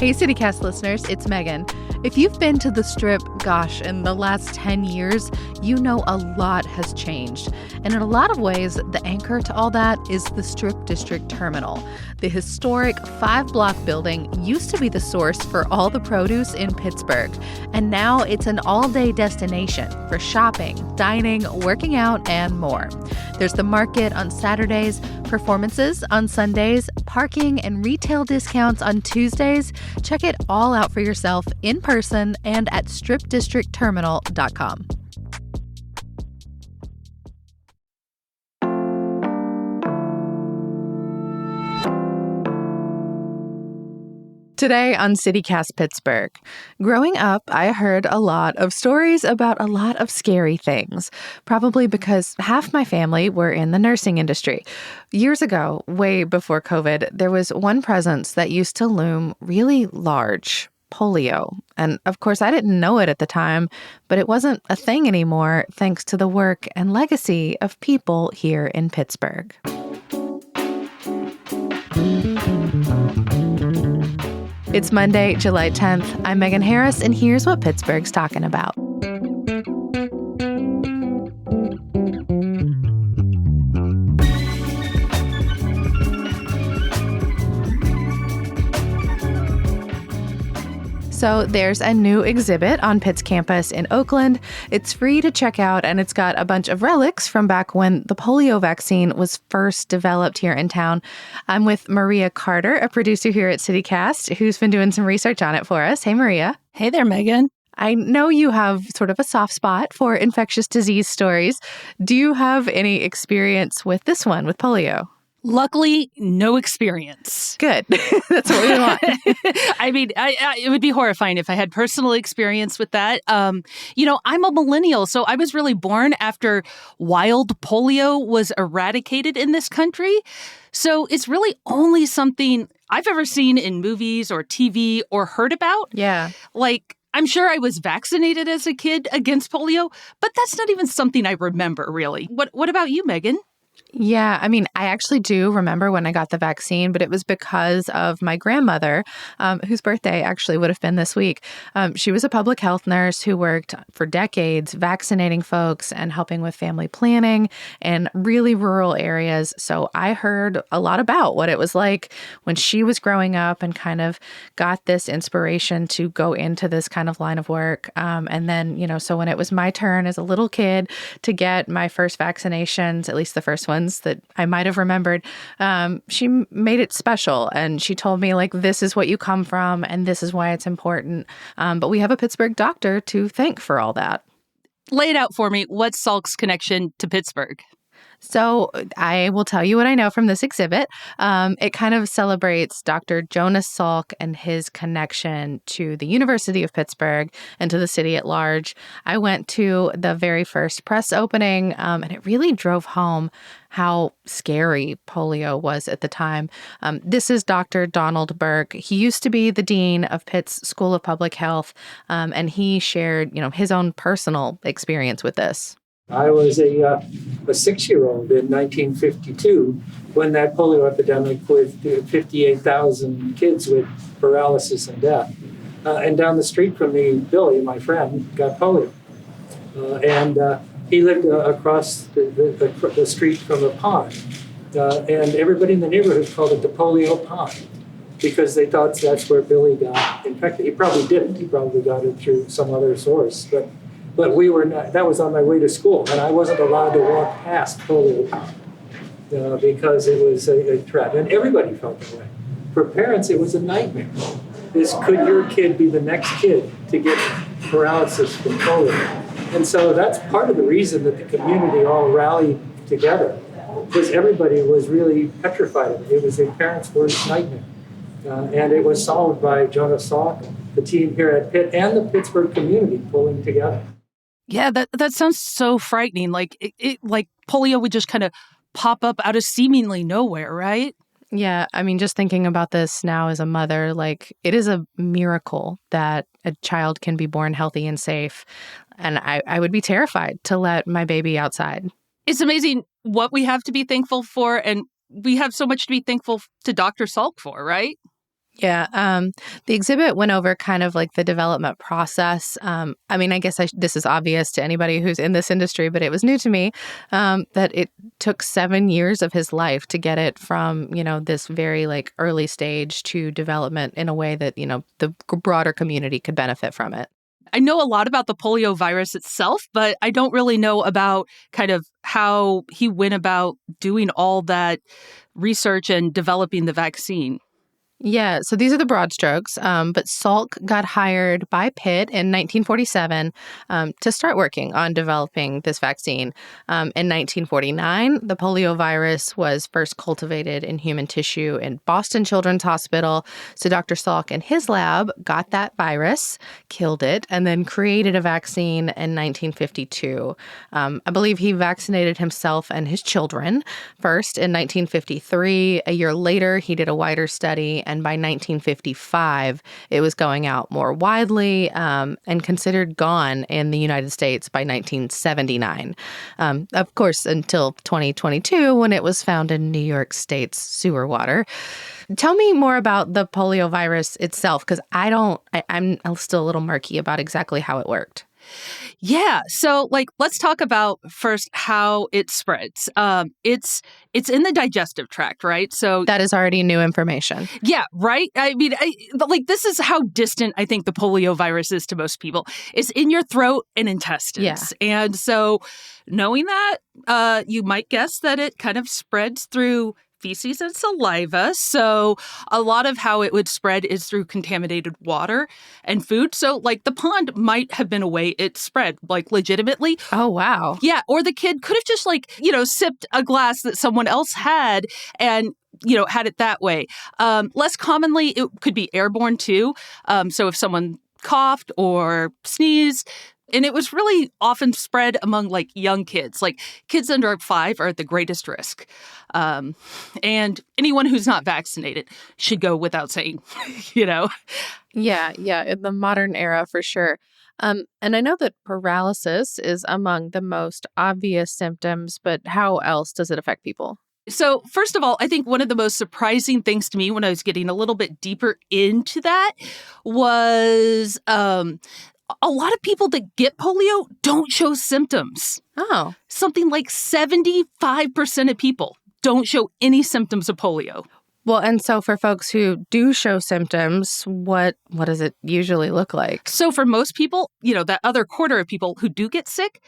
Hey, CityCast listeners, it's Megan. If you've been to the Strip, gosh, in the last 10 years, you know a lot has changed. And in a lot of ways, the anchor to all that is the Strip District Terminal. The historic 5-block building used to be the source for all the produce in Pittsburgh. And now it's an all-day destination for shopping, dining, working out, and more. There's the market on Saturdays, performances on Sundays, parking and retail discounts on Tuesdays. Check it all out for yourself in person and at stripdistrictterminal.com. Today on CityCast Pittsburgh. Growing up, I heard a lot of stories about a lot of scary things, probably because half my family were in the nursing industry. Years ago, way before COVID, there was one presence that used to loom really large: polio. And of course, I didn't know it at the time, but it wasn't a thing anymore thanks to the work and legacy of people here in Pittsburgh. It's Monday, July 10th. I'm Megan Harris, and here's what Pittsburgh's talking about. So there's a new exhibit on Pitt's campus in Oakland. It's free to check out, and it's got a bunch of relics from back when the polio vaccine was first developed here in town. I'm with Maria Carter, a producer here at CityCast, who's been doing some research on it for us. Hey, Maria. Hey there, Megan. I know you have sort of a soft spot for infectious disease stories. Do you have any experience with this one, with polio? Luckily, no experience. Good. That's what we want. I mean, it would be horrifying if I had personal experience with that. I'm a millennial, so I was really born after wild polio was eradicated in this country. So it's really only something I've ever seen in movies or TV or heard about. Yeah. Like, I'm sure I was vaccinated as a kid against polio, but that's not even something I remember, really. What about you, Megan? Yeah, I mean, I actually do remember when I got the vaccine, but it was because of my grandmother, whose birthday actually would have been this week. She was a public health nurse who worked for decades vaccinating folks and helping with family planning in really rural areas. So I heard a lot about what it was like when she was growing up and kind of got this inspiration to go into this kind of line of work. And then, so when it was my turn as a little kid to get my first vaccinations, at least the first ones that I might have remembered, she made it special. And she told me, like, this is what you come from and this is why it's important. But we have a Pittsburgh doctor to thank for all that. Lay it out for me. What's Salk's connection to Pittsburgh? So I will tell you what I know from this exhibit. It kind of celebrates Dr. Jonas Salk and his connection to the University of Pittsburgh and to the city at large. I went to the very first press opening, and it really drove home how scary polio was at the time. This is Dr. Donald Burke. He used to be the dean of Pitt's School of Public Health, and he shared, his own personal experience with this. I was a 6-year-old in 1952 when that polio epidemic with 58,000 kids with paralysis and death. And down the street from me, Billy, my friend, got polio. And he lived across the street from a pond. And everybody in the neighborhood called it the polio pond because they thought that's where Billy got infected. He probably didn't. He probably got it through some other source. But we were not, that was on my way to school, and I wasn't allowed to walk past polio because it was a threat. And everybody felt that way. For parents, it was a nightmare. Could your kid be the next kid to get paralysis from polio? And so that's part of the reason that the community all rallied together, because everybody was really petrified of it. It was a parent's worst nightmare. And it was solved by Jonas Salk, the team here at Pitt, and the Pittsburgh community pulling together. Yeah, that sounds so frightening. Like like polio would just kind of pop up out of seemingly nowhere, right? Yeah, I mean, just thinking about this now as a mother, like, it is a miracle that a child can be born healthy and safe. And I would be terrified to let my baby outside. It's amazing what we have to be thankful for, and we have so much to be thankful to Dr. Salk for, right? Yeah, the exhibit went over kind of like the development process. I mean, I guess this is obvious to anybody who's in this industry, but it was new to me that it took 7 years of his life to get it from, this very like early stage to development in a way that, the broader community could benefit from it. I know a lot about the polio virus itself, but I don't really know about kind of how he went about doing all that research and developing the vaccine. Yeah, so these are the broad strokes. But Salk got hired by Pitt in 1947 to start working on developing this vaccine. In 1949, the polio virus was first cultivated in human tissue in Boston Children's Hospital. So Dr. Salk and his lab got that virus, killed it, and then created a vaccine in 1952. I believe he vaccinated himself and his children first in 1953. A year later, he did a wider study. And by 1955, it was going out more widely and considered gone in the United States by 1979. Of course, until 2022, when it was found in New York State's sewer water. Tell me more about the polio virus itself, because I'm still a little murky about exactly how it worked. Yeah. So let's talk about first how it spreads. It's in the digestive tract, right? So that is already new information. Yeah. Right. I mean, this is how distant I think the polio virus is to most people. It's in your throat and intestines. Yeah. And so knowing that, you might guess that it kind of spreads through feces and saliva. So a lot of how it would spread is through contaminated water and food. So the pond might have been a way it spread, legitimately. Oh, wow. Yeah. Or the kid could have just sipped a glass that someone else had and had it that way. Less commonly, it could be airborne too. So if someone coughed or sneezed, and it was really often spread among young kids. Kids under 5 are at the greatest risk. And anyone who's not vaccinated should go without saying, Yeah, in the modern era for sure. And I know that paralysis is among the most obvious symptoms, but how else does it affect people? So first of all, I think one of the most surprising things to me when I was getting a little bit deeper into that was a lot of people that get polio don't show symptoms. Oh. Something like 75% of people don't show any symptoms of polio. Well, and so for folks who do show symptoms, what does it usually look like? So for most people, that other quarter of people who do get sick,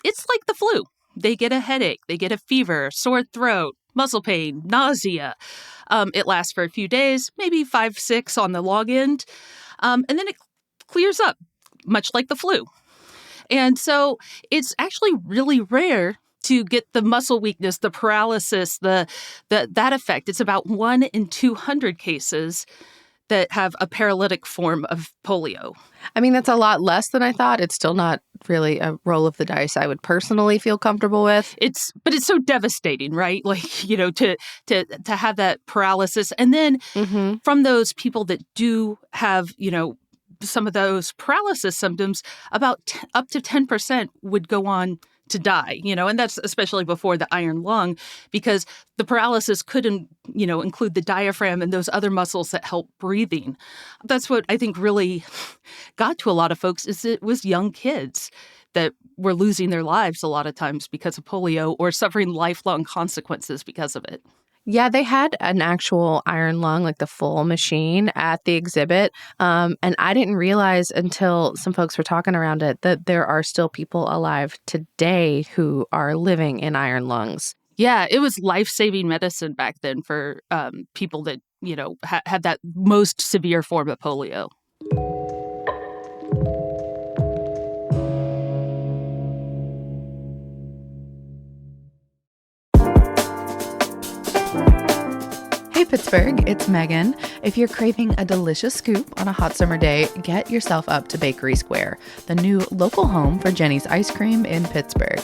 it's like the flu. They get a headache, they get a fever, sore throat, muscle pain, nausea. It lasts for a few days, maybe 5, 6 on the log end, and then it clears up, much like the flu. And so it's actually really rare to get the muscle weakness, the paralysis, that effect. It's about 1 in 200 cases that have a paralytic form of polio. I mean, that's a lot less than I thought. It's still not really a roll of the dice I would personally feel comfortable with. But it's so devastating, right? To have that paralysis. And then from those people that do have, some of those paralysis symptoms, about up to 10% would go on to die, and that's especially before the iron lung, because the paralysis could, include the diaphragm and those other muscles that help breathing. That's what I think really got to a lot of folks is it was young kids that were losing their lives a lot of times because of polio or suffering lifelong consequences because of it. Yeah, they had an actual iron lung, the full machine at the exhibit. And I didn't realize until some folks were talking around it that there are still people alive today who are living in iron lungs. Yeah, it was life-saving medicine back then for people that, had that most severe form of polio. Hey Pittsburgh, it's Megan. If you're craving a delicious scoop on a hot summer day, get yourself up to Bakery Square, the new local home for Jenny's Ice Cream in Pittsburgh.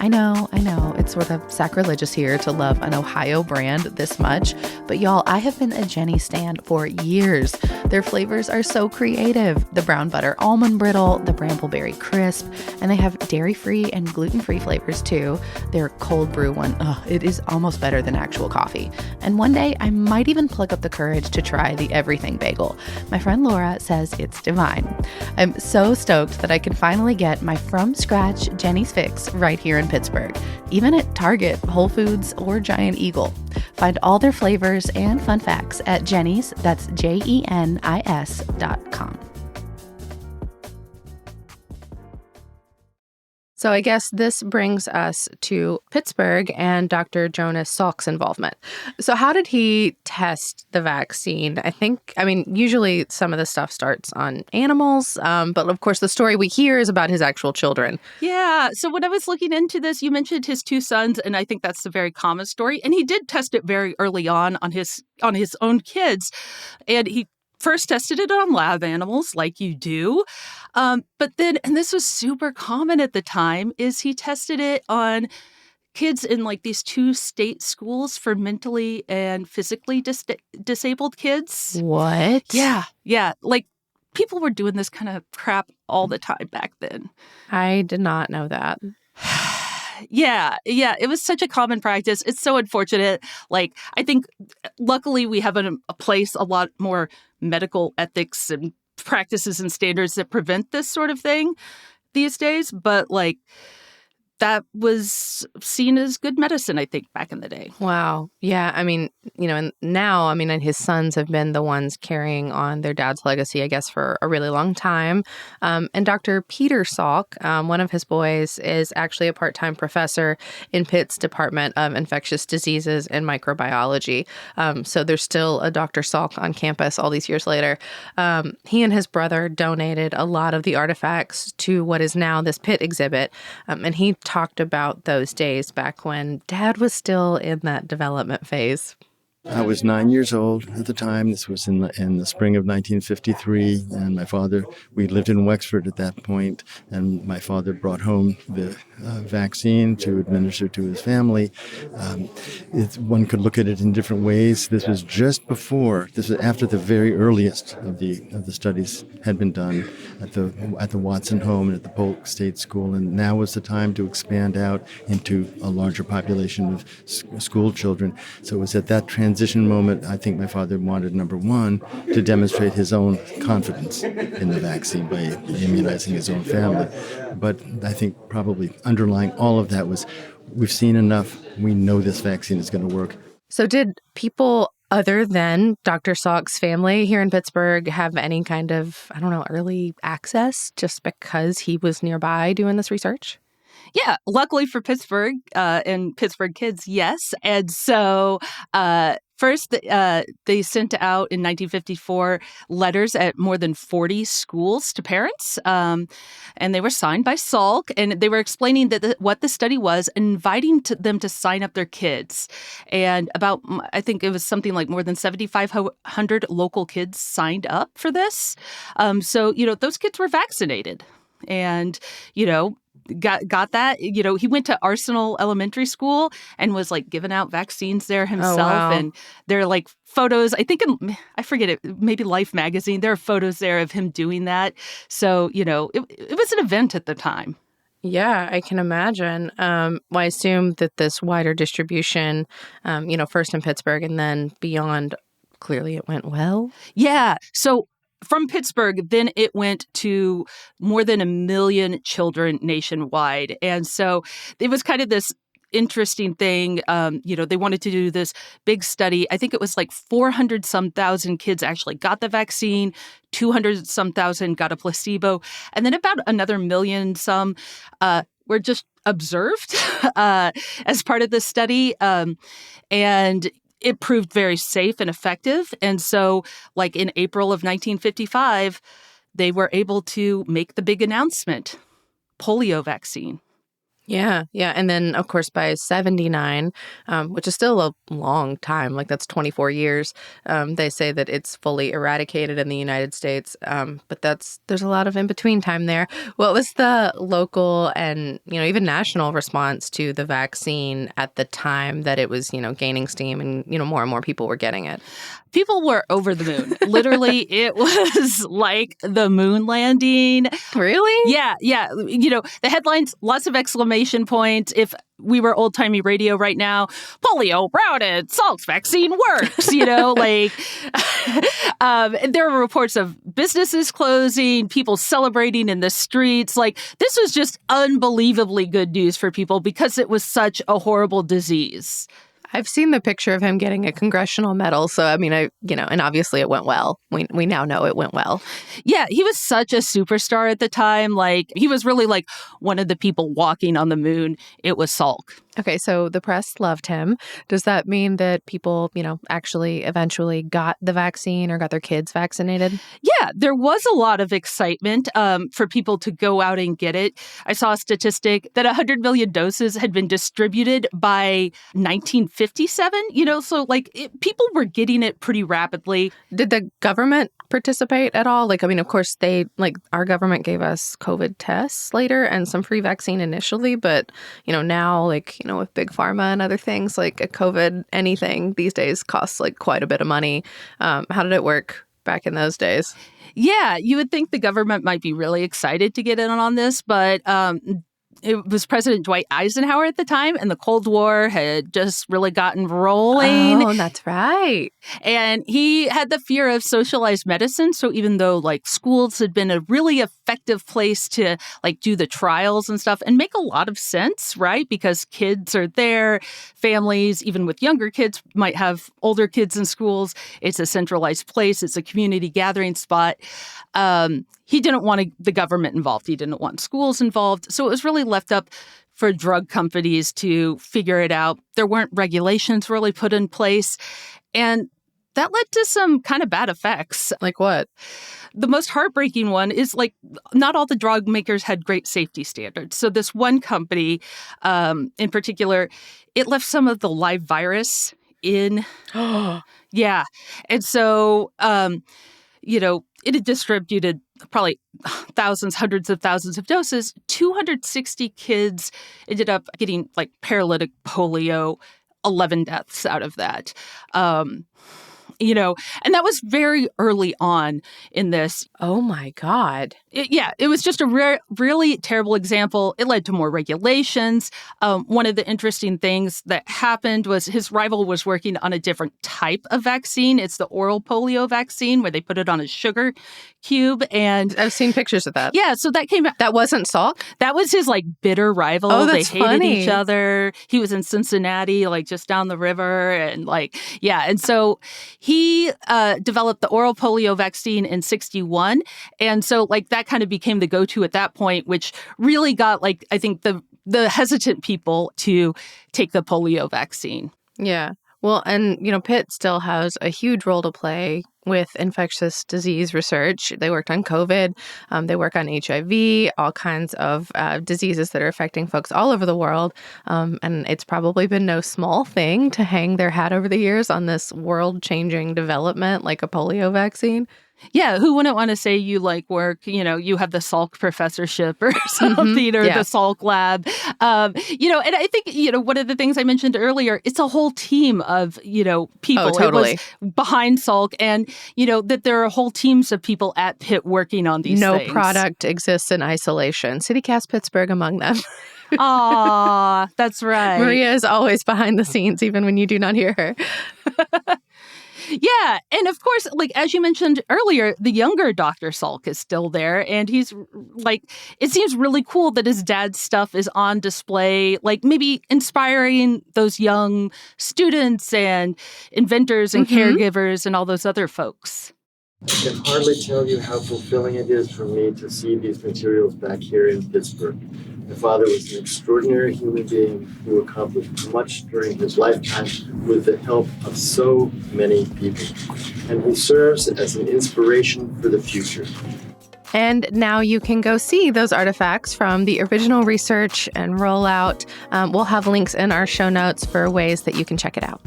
I know. It's sort of sacrilegious here to love an Ohio brand this much. But y'all, I have been a Jenny's stan for years. Their flavors are so creative. The brown butter almond brittle, the brambleberry crisp, and they have dairy-free and gluten-free flavors too. Their cold brew one, it is almost better than actual coffee. And one day, I might even pluck up the courage to try the everything bagel. My friend Laura says it's divine. I'm so stoked that I can finally get my from-scratch Jenny's Fix right here in Pittsburgh, even at Target, Whole Foods, or Giant Eagle. Find all their flavors and fun facts at Jenny's, that's JENIS.com. So I guess this brings us to Pittsburgh and Dr. Jonas Salk's involvement. So how did he test the vaccine? Usually some of the stuff starts on animals, but of course the story we hear is about his actual children. Yeah. So when I was looking into this, you mentioned his two sons, and I think that's a very common story. And he did test it very early on his own kids, and he first tested it on lab animals like you do. But then, and this was super common at the time, is he tested it on kids in like these two state schools for mentally and physically disabled kids. What? Yeah. Like people were doing this kind of crap all the time back then. I did not know that. Yeah. It was such a common practice. It's so unfortunate. Like, I think luckily we have a place, a lot more medical ethics and practices and standards that prevent this sort of thing these days. But like, that was seen as good medicine, I think, back in the day. Wow. Yeah. And now, and his sons have been the ones carrying on their dad's legacy, I guess, for a really long time. And Dr. Peter Salk, one of his boys, is actually a part-time professor in Pitt's Department of Infectious Diseases and Microbiology. So there's still a Dr. Salk on campus all these years later. He and his brother donated a lot of the artifacts to what is now this Pitt exhibit. And he talked about those days back when Dad was still in that development phase. I was 9 years old at the time. This was in the spring of 1953, and my father, we lived in Wexford at that point, and my father brought home the vaccine to administer to his family. One could look at it in different ways. This was after the very earliest of the studies had been done at the Watson home and at the Polk State School, and now was the time to expand out into a larger population of school children. So it was at that transition moment, I think my father wanted, number one, to demonstrate his own confidence in the vaccine by immunizing his own family. But I think probably underlying all of that was, we've seen enough. We know this vaccine is going to work. So did people other than Dr. Salk's family here in Pittsburgh have any kind of, early access just because he was nearby doing this research? Yeah, luckily for Pittsburgh and Pittsburgh kids, yes. And so first, they sent out in 1954 letters at more than 40 schools to parents, and they were signed by Salk, and they were explaining what the study was, inviting them to sign up their kids. And I think it was something like more than 7,500 local kids signed up for this. So, those kids were vaccinated. And, got that. He went to Arsenal Elementary School and was like giving out vaccines there himself. Oh, wow. And there are like photos, I think, I forget it, maybe Life magazine. There are photos there of him doing that. So, it was an event at the time. Yeah, I can imagine. I assume that this wider distribution, first in Pittsburgh and then beyond, clearly it went well. Yeah. So from Pittsburgh, then it went to more than 1 million children nationwide. And so it was kind of this interesting thing. They wanted to do this big study. I think it was like 400-some thousand kids actually got the vaccine, 200-some thousand got a placebo, and then about another 1 million-some were just observed as part of the study. And it proved very safe and effective. And so, like in April of 1955, they were able to make the big announcement, polio vaccine. Yeah, yeah. And then, of course, by 79, which is still a long time, like that's 24 years, they say that it's fully eradicated in the United States. But there's a lot of in-between time there. What was the local and, even national response to the vaccine at the time that it was, gaining steam and, more and more people were getting it? People were over the moon. Literally, it was like the moon landing. Really? Yeah, yeah. The headlines, lots of exclamation points. If we were old-timey radio right now, polio routed, Salk's vaccine works, there were reports of businesses closing, people celebrating in the streets. This was just unbelievably good news for people because it was such a horrible disease. I've seen the picture of him getting a congressional medal. So, and obviously it went well. We now know it went well. Yeah, he was such a superstar at the time. He was really one of the people walking on the moon. It was Salk. Okay, so the press loved him. Does that mean that people, actually eventually got the vaccine or got their kids vaccinated? Yeah, there was a lot of excitement for people to go out and get it. I saw a statistic that 100 million doses had been distributed by 1957, people were getting it pretty rapidly. Did the government participate at all? Of course, our government gave us COVID tests later and some free vaccine initially, but, now, with big pharma and other things, a COVID anything these days costs quite a bit of money. How did it work back in those days? Yeah, you would think the government might be really excited to get in on this, but it was President Dwight Eisenhower at the time, and the Cold War had just really gotten rolling. Oh, that's right. And he had the fear of socialized medicine. So even though schools had been a really effective place to do the trials and stuff and make a lot of sense, right? Because kids are there, families, even with younger kids, might have older kids in schools. It's a centralized place. It's a community gathering spot. He didn't want the government involved. He didn't want schools involved. So it was really left up for drug companies to figure it out. There weren't regulations really put in place. And that led to some kind of bad effects. Like what? The most heartbreaking one is not all the drug makers had great safety standards. So this one company in particular, it left some of the live virus in. Yeah. And so, it had distributed probably thousands, hundreds of thousands of doses. 260 kids ended up getting paralytic polio, 11 deaths out of that. And that was very early on in this. Oh, my God. It was just a really terrible example. It led to more regulations. One of the interesting things that happened was his rival was working on a different type of vaccine. It's the oral polio vaccine where they put it on a sugar cube. And I've seen pictures of that. Yeah, so that came out. That wasn't Salk? That was his bitter rival. Oh, that's They hated funny. each other. He was in Cincinnati, just down the river. And And so he developed the oral polio vaccine in 1961. And so that kind of became the go-to at that point, which really got I think the hesitant people to take the polio vaccine. Yeah. Well, and, Pitt still has a huge role to play with infectious disease research. They worked on COVID. They work on HIV, all kinds of diseases that are affecting folks all over the world. And it's probably been no small thing to hang their hat over the years on this world-changing development like a polio vaccine. Yeah, who wouldn't want to say you work, you have the Salk professorship or something, or the Salk lab. And I think, one of the things I mentioned earlier, it's a whole team of, people. Oh, totally. It was behind Salk and, that there are whole teams of people at Pitt working on these things. No product exists in isolation. CityCast Pittsburgh among them. Aw, that's right. Maria is always behind the scenes, even when you do not hear her. Yeah. And of course, as you mentioned earlier, the younger Dr. Salk is still there. And he's it seems really cool that his dad's stuff is on display, maybe inspiring those young students and inventors and caregivers and all those other folks. I can hardly tell you how fulfilling it is for me to see these materials back here in Pittsburgh. My father was an extraordinary human being who accomplished much during his lifetime with the help of so many people. And he serves as an inspiration for the future. And now you can go see those artifacts from the original research and rollout. We'll have links in our show notes for ways that you can check it out.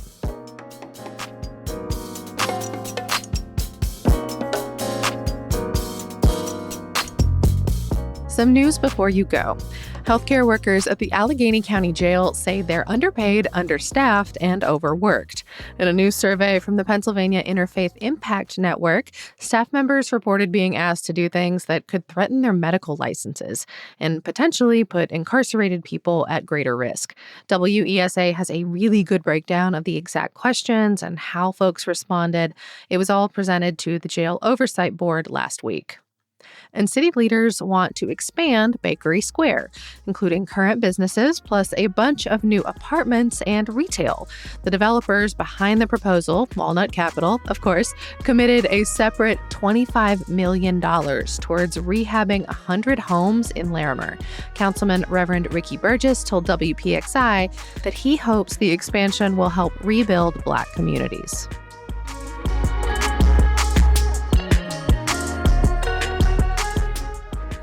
Some news before you go. Healthcare workers at the Allegheny County Jail say they're underpaid, understaffed, and overworked. In a new survey from the Pennsylvania Interfaith Impact Network, staff members reported being asked to do things that could threaten their medical licenses and potentially put incarcerated people at greater risk. WESA has a really good breakdown of the exact questions and how folks responded. It was all presented to the Jail Oversight Board last week. And city leaders want to expand Bakery Square, including current businesses plus a bunch of new apartments and retail. The developers behind the proposal, Walnut Capital, of course, committed a separate $25 million towards rehabbing 100 homes in Larimer. Councilman Reverend Ricky Burgess told WPXI that he hopes the expansion will help rebuild Black communities.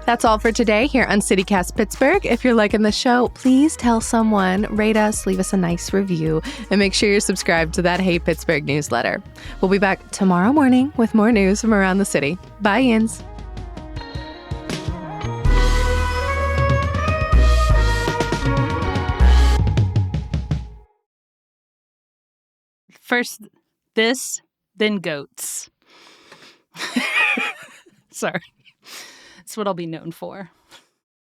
That's all for today here on CityCast Pittsburgh. If you're liking the show, please tell someone, rate us, leave us a nice review, and make sure you're subscribed to that Hey Pittsburgh newsletter. We'll be back tomorrow morning with more news from around the city. Bye, Yins. First this, then goats. Sorry. That's what I'll be known for.